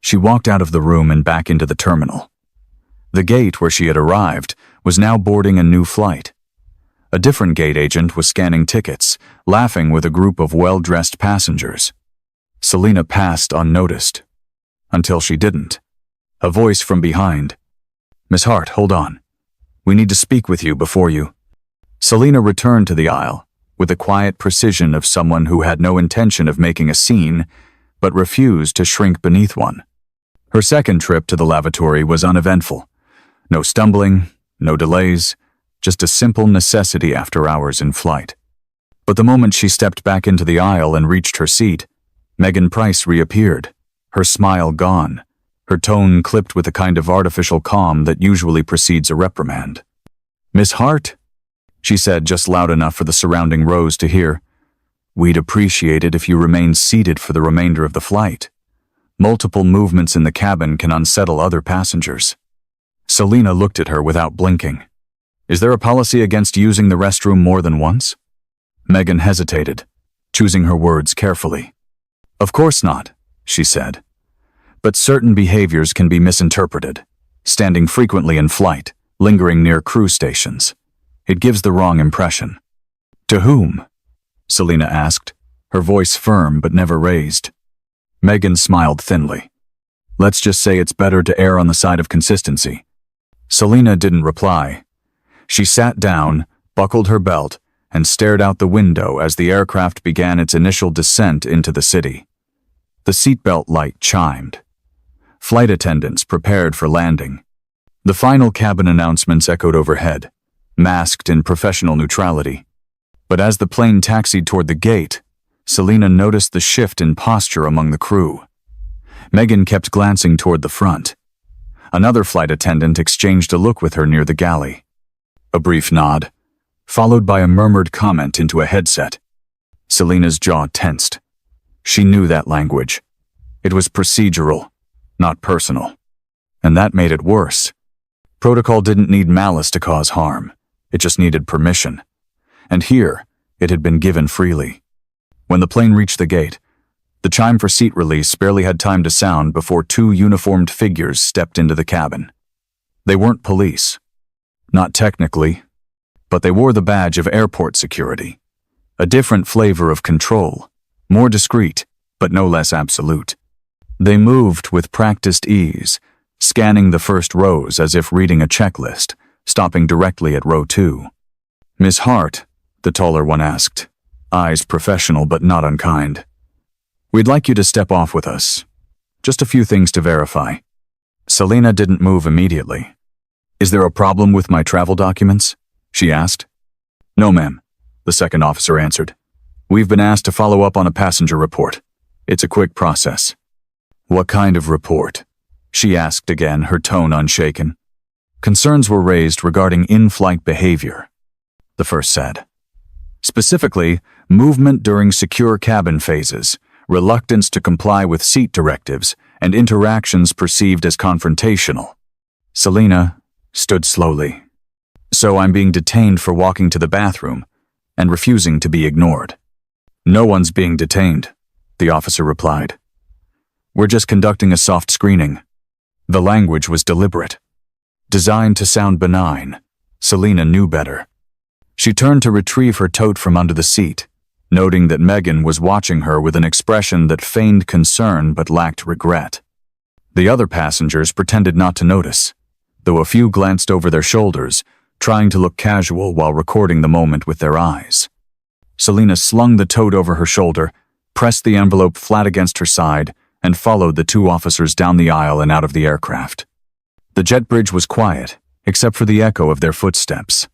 She walked out of the room and back into the terminal. The gate where she had arrived was now boarding a new flight. A different gate agent was scanning tickets, laughing with a group of well-dressed passengers. Selina passed unnoticed. Until she didn't. A voice from behind. "Miss Hart, hold on. We need to speak with you before you." Selina returned to the aisle, with the quiet precision of someone who had no intention of making a scene, but refused to shrink beneath one. Her second trip to the lavatory was uneventful. No stumbling, no delays, just a simple necessity after hours in flight. But the moment she stepped back into the aisle and reached her seat, Megan Price reappeared, her smile gone, her tone clipped with a kind of artificial calm that usually precedes a reprimand. "Miss Hart?" she said just loud enough for the surrounding rows to hear. "We'd appreciate it if you remained seated for the remainder of the flight. Multiple movements in the cabin can unsettle other passengers." Selina looked at her without blinking. "Is there a policy against using the restroom more than once?" Megan hesitated, choosing her words carefully. "Of course not," she said. "But certain behaviors can be misinterpreted. Standing frequently in flight, lingering near crew stations. It gives the wrong impression." "To whom?" Selina asked, her voice firm but never raised. Megan smiled thinly. "Let's just say it's better to err on the side of consistency." Selina didn't reply. She sat down, buckled her belt, and stared out the window as the aircraft began its initial descent into the city. The seatbelt light chimed. Flight attendants prepared for landing. The final cabin announcements echoed overhead, masked in professional neutrality. But as the plane taxied toward the gate, Selina noticed the shift in posture among the crew. Megan kept glancing toward the front. Another flight attendant exchanged a look with her near the galley. A brief nod, followed by a murmured comment into a headset. Selina's jaw tensed. She knew that language. It was procedural, not personal. And that made it worse. Protocol didn't need malice to cause harm. It just needed permission. And here, it had been given freely. When the plane reached the gate, the chime for seat release barely had time to sound before 2 uniformed figures stepped into the cabin. They weren't police. Not technically, but they wore the badge of airport security. A different flavor of control, more discreet, but no less absolute. They moved with practiced ease, scanning the first rows as if reading a checklist, stopping directly at row 2. "Miss Hart," the taller one asked, eyes professional but not unkind. "We'd like you to step off with us. Just a few things to verify." Selina didn't move immediately. "Is there a problem with my travel documents?" she asked. "No, ma'am," the second officer answered. "We've been asked to follow up on a passenger report. It's a quick process." "What kind of report?" she asked again, her tone unshaken. "Concerns were raised regarding in-flight behavior," the first said. "Specifically, movement during secure cabin phases, reluctance to comply with seat directives, and interactions perceived as confrontational." Selina stood slowly. "So I'm being detained for walking to the bathroom and refusing to be ignored." "No one's being detained," the officer replied. "We're just conducting a soft screening." The language was deliberate. Designed to sound benign, Selena knew better. She turned to retrieve her tote from under the seat, noting that Megan was watching her with an expression that feigned concern but lacked regret. The other passengers pretended not to notice, though a few glanced over their shoulders, trying to look casual while recording the moment with their eyes. Selena slung the tote over her shoulder, pressed the envelope flat against her side, and followed the two officers down the aisle and out of the aircraft. The jet bridge was quiet, except for the echo of their footsteps.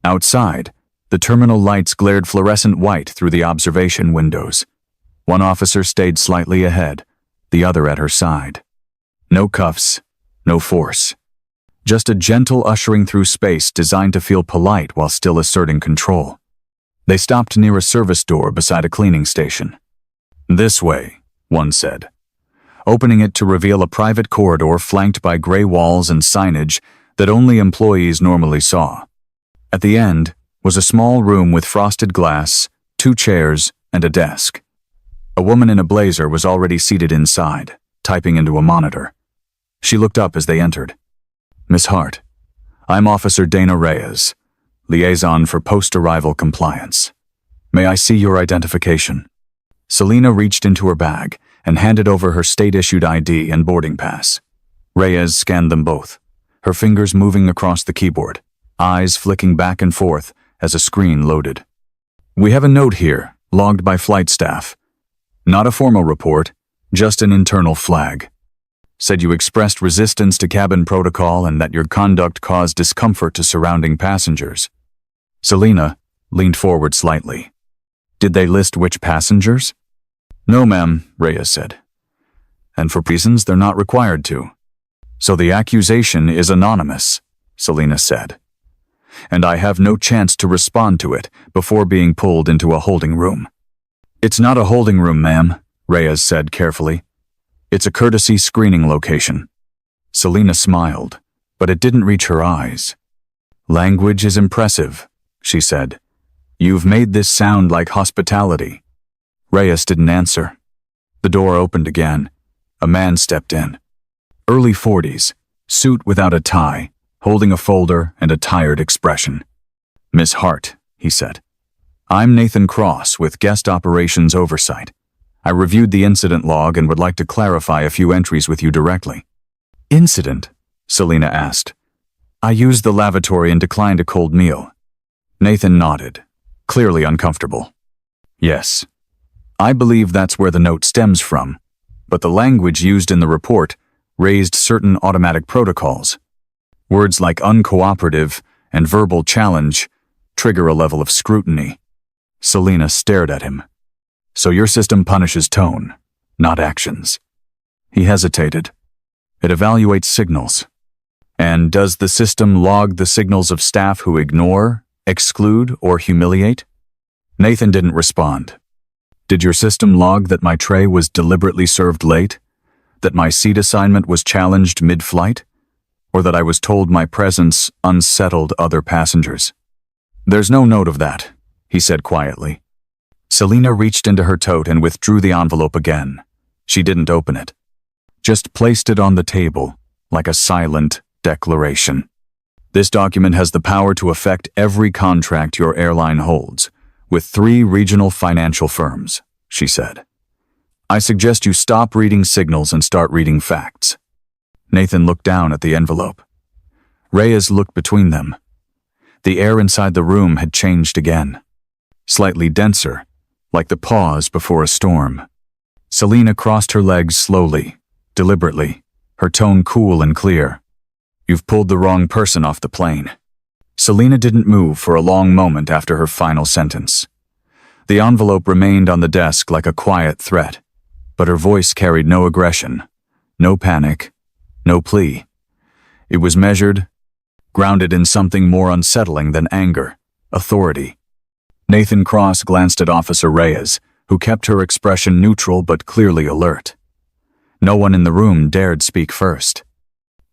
Outside, the terminal lights glared fluorescent white through the observation windows. One officer stayed slightly ahead, the other at her side. No cuffs, no force. Just a gentle ushering through space designed to feel polite while still asserting control. They stopped near a service door beside a cleaning station. "This way," one said, opening it to reveal a private corridor flanked by gray walls and signage that only employees normally saw. At the end was a small room with frosted glass, 2 chairs, and a desk. A woman in a blazer was already seated inside, typing into a monitor. She looked up as they entered. "Miss Hart, I'm Officer Dana Reyes, Liaison for Post-Arrival Compliance. May I see your identification?" Selena reached into her bag and handed over her state-issued ID and boarding pass. Reyes scanned them both, her fingers moving across the keyboard, eyes flicking back and forth as a screen loaded. "We have a note here, logged by flight staff. Not a formal report, just an internal flag. Said you expressed resistance to cabin protocol and that your conduct caused discomfort to surrounding passengers." Selena leaned forward slightly. "Did they list which passengers?" "No, ma'am," Reyes said. "And for reasons they're not required to." "So the accusation is anonymous," Selena said. "And I have no chance to respond to it before being pulled into a holding room." "It's not a holding room, ma'am," Reyes said carefully. "It's a courtesy screening location." Selena smiled, but it didn't reach her eyes. "Language is impressive," she said. "You've made this sound like hospitality." Reyes didn't answer. The door opened again. A man stepped in. Early 40s, suit without a tie, holding a folder and a tired expression. "Miss Hart," he said. "I'm Nathan Cross with Guest Operations Oversight. I reviewed the incident log and would like to clarify a few entries with you directly." "Incident?" Selena asked. "I used the lavatory and declined a cold meal." Nathan nodded, clearly uncomfortable. "Yes. I believe that's where the note stems from, but the language used in the report raised certain automatic protocols. Words like uncooperative and verbal challenge trigger a level of scrutiny." Selena stared at him. "So your system punishes tone, not actions." He hesitated. "It evaluates signals." "And does the system log the signals of staff who ignore, exclude, or humiliate?" Nathan didn't respond. "Did your system log that my tray was deliberately served late? That my seat assignment was challenged mid-flight? Or that I was told my presence unsettled other passengers?" "There's no note of that," he said quietly. Selena reached into her tote and withdrew the envelope again. She didn't open it. Just placed it on the table, like a silent declaration. "This document has the power to affect every contract your airline holds, with 3 regional financial firms," she said. "I suggest you stop reading signals and start reading facts." Nathan looked down at the envelope. Reyes looked between them. The air inside the room had changed again. Slightly denser, like the pause before a storm. Selena crossed her legs slowly, deliberately, her tone cool and clear. "You've pulled the wrong person off the plane." Selena didn't move for a long moment after her final sentence. The envelope remained on the desk like a quiet threat, but her voice carried no aggression, no panic, no plea. It was measured, grounded in something more unsettling than anger, authority. Nathan Cross glanced at Officer Reyes, who kept her expression neutral but clearly alert. No one in the room dared speak first.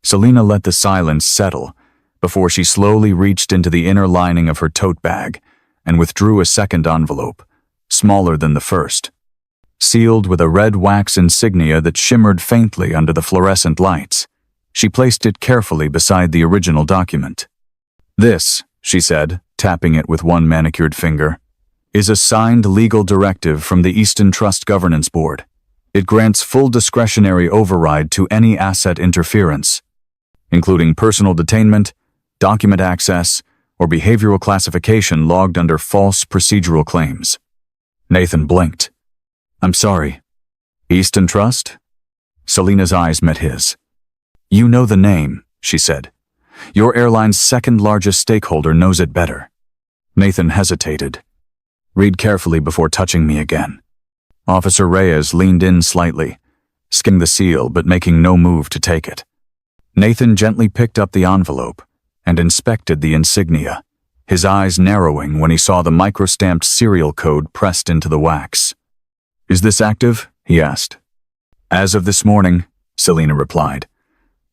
Selena let the silence settle before she slowly reached into the inner lining of her tote bag and withdrew a second envelope, smaller than the first, sealed with a red wax insignia that shimmered faintly under the fluorescent lights. She placed it carefully beside the original document. "This," she said, tapping it with one manicured finger, "is a signed legal directive from the Easton Trust Governance Board. It grants full discretionary override to any asset interference, including personal detainment, document access, or behavioral classification logged under false procedural claims." Nathan blinked. "I'm sorry. Easton Trust?" Selena's eyes met his. "You know the name," she said. "Your airline's second largest stakeholder knows it better." Nathan hesitated. "Read carefully before touching me again." Officer Reyes leaned in slightly, scanning the seal but making no move to take it. Nathan gently picked up the envelope and inspected the insignia, his eyes narrowing when he saw the microstamped serial code pressed into the wax. "Is this active?" he asked. "As of this morning," Selena replied.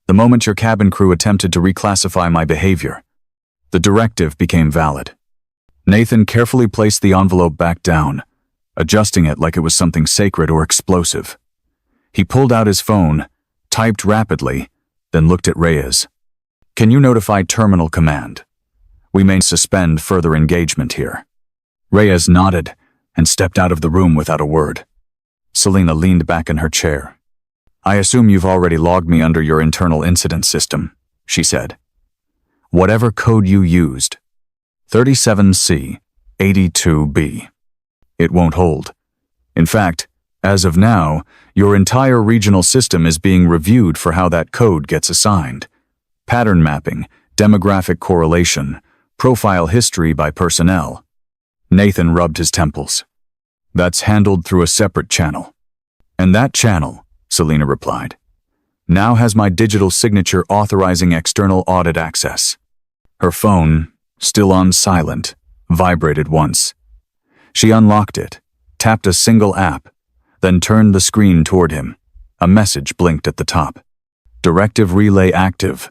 "The moment your cabin crew attempted to reclassify my behavior, the directive became valid." Nathan carefully placed the envelope back down, adjusting it like it was something sacred or explosive. He pulled out his phone, typed rapidly, then looked at Reyes. "Can you notify Terminal Command? We may suspend further engagement here." Reyes nodded and stepped out of the room without a word. Selena leaned back in her chair. "I assume you've already logged me under your internal incident system," she said. "Whatever code you used, 37C 82B. It won't hold. In fact, as of now, your entire regional system is being reviewed for how that code gets assigned. Pattern mapping, demographic correlation, profile history by personnel." Nathan rubbed his temples. "That's handled through a separate channel." "And that channel," Selena replied, "now has my digital signature authorizing external audit access." Her phone, still on silent, vibrated once. She unlocked it, tapped a single app, then turned the screen toward him. A message blinked at the top. "Directive relay active.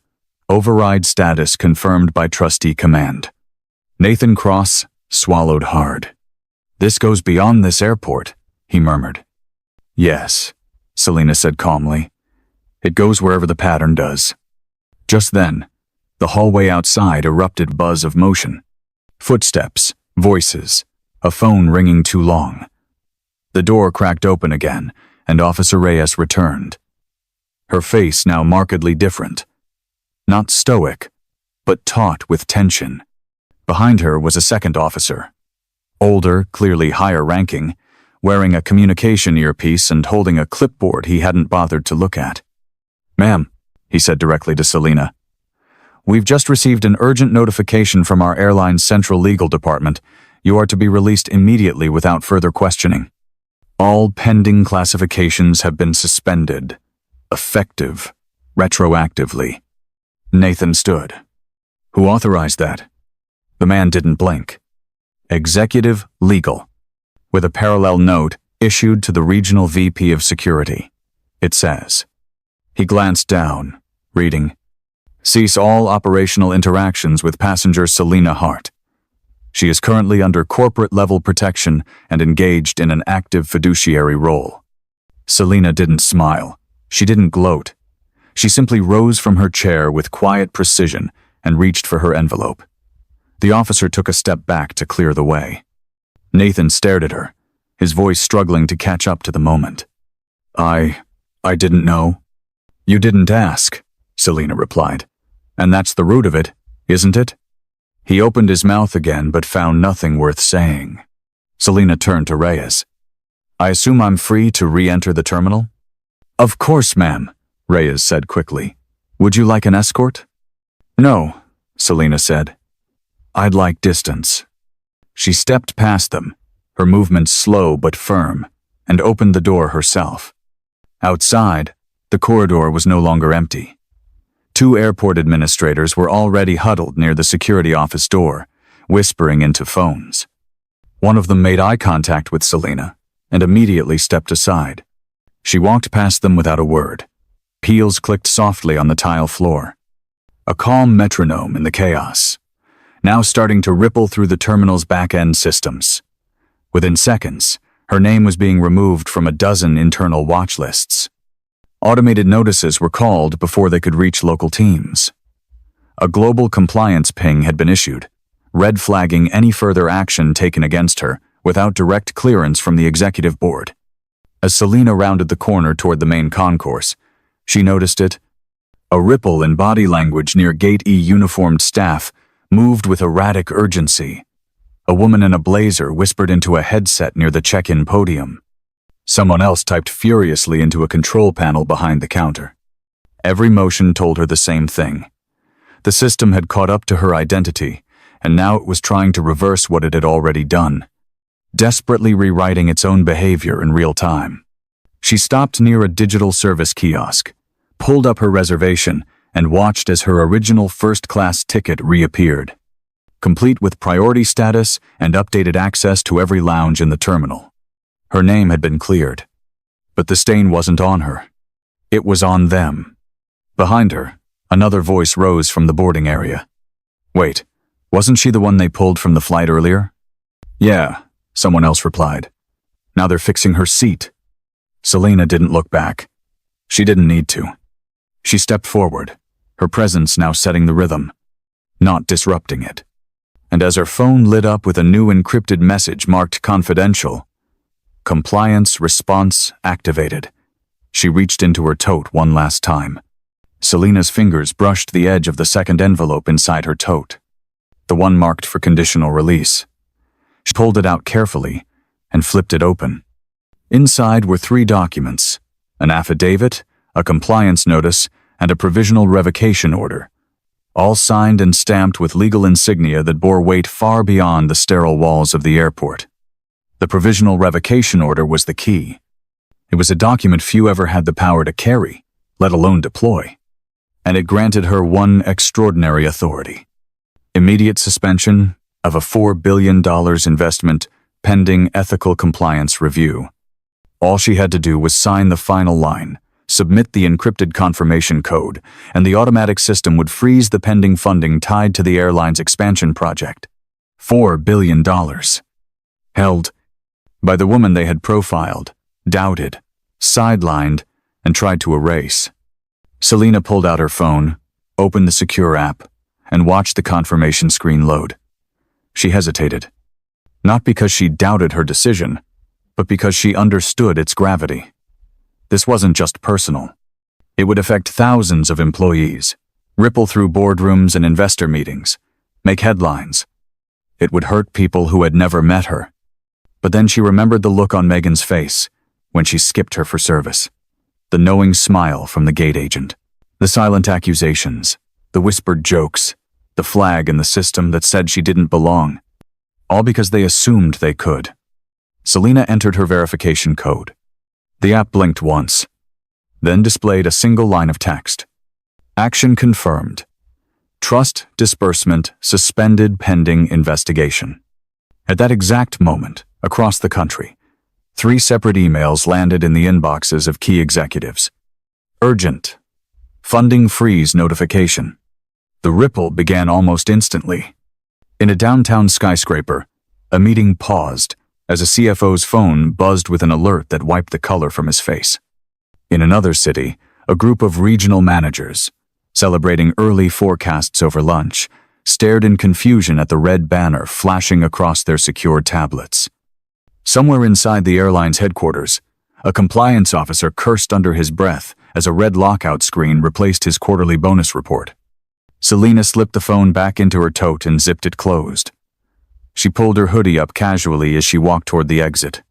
Override status confirmed by Trustee Command." Nathan Cross swallowed hard. "This goes beyond this airport," he murmured. "Yes," Selena said calmly. "It goes wherever the pattern does." Just then, the hallway outside erupted buzz of motion. Footsteps, voices, a phone ringing too long. The door cracked open again, and Officer Reyes returned. Her face now markedly different. Not stoic, but taut with tension. Behind her was a second officer. Older, clearly higher ranking, wearing a communication earpiece and holding a clipboard he hadn't bothered to look at. "Ma'am," he said directly to Selena, "we've just received an urgent notification from our airline's central legal department. You are to be released immediately without further questioning. All pending classifications have been suspended, effective, retroactively." Nathan stood. "Who authorized that?" The man didn't blink. "Executive Legal," with a parallel note issued to the Regional VP of Security. It says. He glanced down, reading, "Cease all operational interactions with passenger Selena Hart. She is currently under corporate-level protection and engaged in an active fiduciary role." Selena didn't smile. She didn't gloat. She simply rose from her chair with quiet precision and reached for her envelope. The officer took a step back to clear the way. Nathan stared at her, his voice struggling to catch up to the moment. I didn't know." "You didn't ask," Selena replied. "And that's the root of it, isn't it?" He opened his mouth again but found nothing worth saying. Selena turned to Reyes. "I assume I'm free to re-enter the terminal?" "Of course, ma'am," Reyes said quickly. "Would you like an escort?" "No," Selena said. "I'd like distance." She stepped past them, her movements slow but firm, and opened the door herself. Outside, the corridor was no longer empty. 2 airport administrators were already huddled near the security office door, whispering into phones. One of them made eye contact with Selena and immediately stepped aside. She walked past them without a word. Peels clicked softly on the tile floor. A calm metronome in the chaos, now starting to ripple through the terminal's back-end systems. Within seconds, her name was being removed from a dozen internal watch lists. Automated notices were called before they could reach local teams. A global compliance ping had been issued, red flagging any further action taken against her without direct clearance from the executive board. As Selena rounded the corner toward the main concourse, she noticed it. A ripple in body language near Gate E uniformed staff moved with erratic urgency. A woman in a blazer whispered into a headset near the check-in podium. Someone else typed furiously into a control panel behind the counter. Every motion told her the same thing. The system had caught up to her identity, and now it was trying to reverse what it had already done, desperately rewriting its own behavior in real time. She stopped near a digital service kiosk, pulled up her reservation, and watched as her original first-class ticket reappeared, complete with priority status and updated access to every lounge in the terminal. Her name had been cleared, but the stain wasn't on her. It was on them. Behind her, another voice rose from the boarding area. Wait, wasn't she the one they pulled from the flight earlier? Yeah, someone else replied. Now they're fixing her seat. Selena didn't look back. She didn't need to. She stepped forward, her presence now setting the rhythm, not disrupting it. And as her phone lit up with a new encrypted message marked confidential, compliance response activated, she reached into her tote one last time. Selena's fingers brushed the edge of the second envelope inside her tote, the one marked for conditional release. She pulled it out carefully and flipped it open. Inside were 3 documents: an affidavit, a compliance notice, and a provisional revocation order, all signed and stamped with legal insignia that bore weight far beyond the sterile walls of the airport. The provisional revocation order was the key. It was a document few ever had the power to carry, let alone deploy, and it granted her one extraordinary authority: immediate suspension of a $4 billion investment pending ethical compliance review. All she had to do was sign the final line, submit the encrypted confirmation code, and the automatic system would freeze the pending funding tied to the airline's expansion project. $4 billion. Held by the woman they had profiled, doubted, sidelined, and tried to erase. Selena pulled out her phone, opened the secure app, and watched the confirmation screen load. She hesitated, not because she doubted her decision, but because she understood its gravity. This wasn't just personal. It would affect thousands of employees, ripple through boardrooms and investor meetings, make headlines. It would hurt people who had never met her. But then she remembered the look on Megan's face when she skipped her for service, the knowing smile from the gate agent, the silent accusations, the whispered jokes, the flag in the system that said she didn't belong, all because they assumed they could. Selena entered her verification code. The app blinked once, then displayed a single line of text. Action confirmed. Trust disbursement suspended pending investigation. At that exact moment, across the country, 3 separate emails landed in the inboxes of key executives. Urgent. Funding freeze notification. The ripple began almost instantly. In a downtown skyscraper, a meeting paused as a CFO's phone buzzed with an alert that wiped the color from his face. In another city, a group of regional managers, celebrating early forecasts over lunch, stared in confusion at the red banner flashing across their secured tablets. Somewhere inside the airline's headquarters, a compliance officer cursed under his breath as a red lockout screen replaced his quarterly bonus report. Selena slipped the phone back into her tote and zipped it closed. She pulled her hoodie up casually as she walked toward the exit.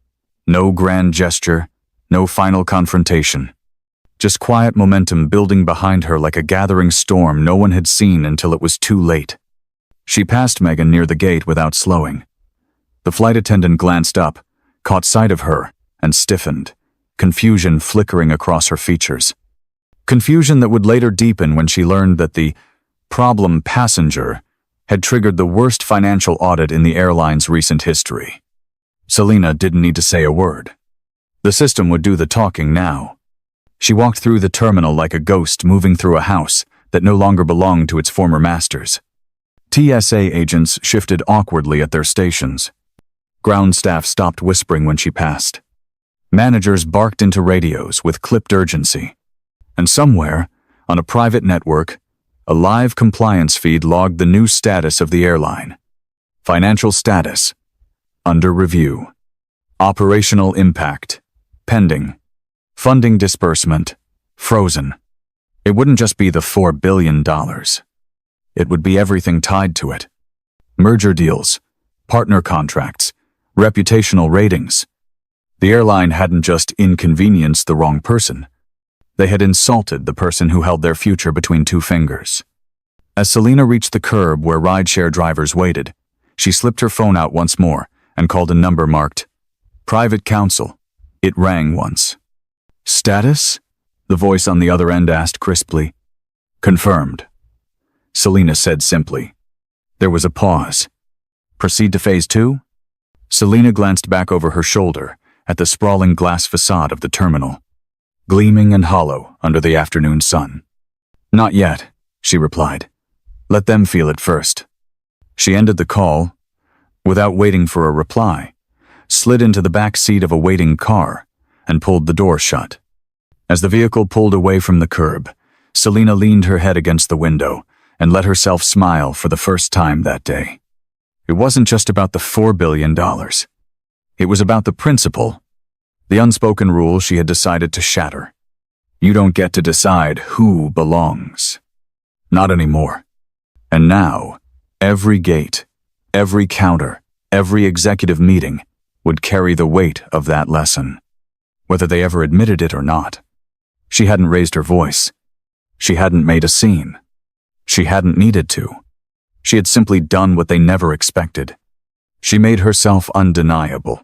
No grand gesture, no final confrontation. Just quiet momentum building behind her like a gathering storm no one had seen until it was too late. She passed Megan near the gate without slowing. The flight attendant glanced up, caught sight of her, and stiffened, confusion flickering across her features. Confusion that would later deepen when she learned that the problem passenger had triggered the worst financial audit in the airline's recent history. Selena didn't need to say a word. The system would do the talking now. She walked through the terminal like a ghost moving through a house that no longer belonged to its former masters. TSA agents shifted awkwardly at their stations. Ground staff stopped whispering when she passed. Managers barked into radios with clipped urgency. And somewhere, on a private network, a live compliance feed logged the new status of the airline. Financial status: under review. Operational impact: pending. Funding disbursement: frozen. It wouldn't just be the $4 billion. It would be everything tied to it. Merger deals, partner contracts, reputational ratings. The airline hadn't just inconvenienced the wrong person. They had insulted the person who held their future between two fingers. As Selena reached the curb where rideshare drivers waited, she slipped her phone out once more and called a number marked Private Counsel. It rang once. Status? The voice on the other end asked crisply. Confirmed, Selena said simply. There was a pause. Proceed to phase 2? Selena glanced back over her shoulder at the sprawling glass facade of the terminal, gleaming and hollow under the afternoon sun. Not yet, she replied. Let them feel it first. She ended the call, without waiting for a reply, slid into the back seat of a waiting car, and pulled the door shut. As the vehicle pulled away from the curb, Selena leaned her head against the window and let herself smile for the first time that day. It wasn't just about the $4 billion. It was about the principle, the unspoken rule she had decided to shatter. You don't get to decide who belongs. Not anymore. And now, every gate, every counter, every executive meeting would carry the weight of that lesson, whether they ever admitted it or not. She hadn't raised her voice. She hadn't made a scene. She hadn't needed to. She had simply done what they never expected. She made herself undeniable.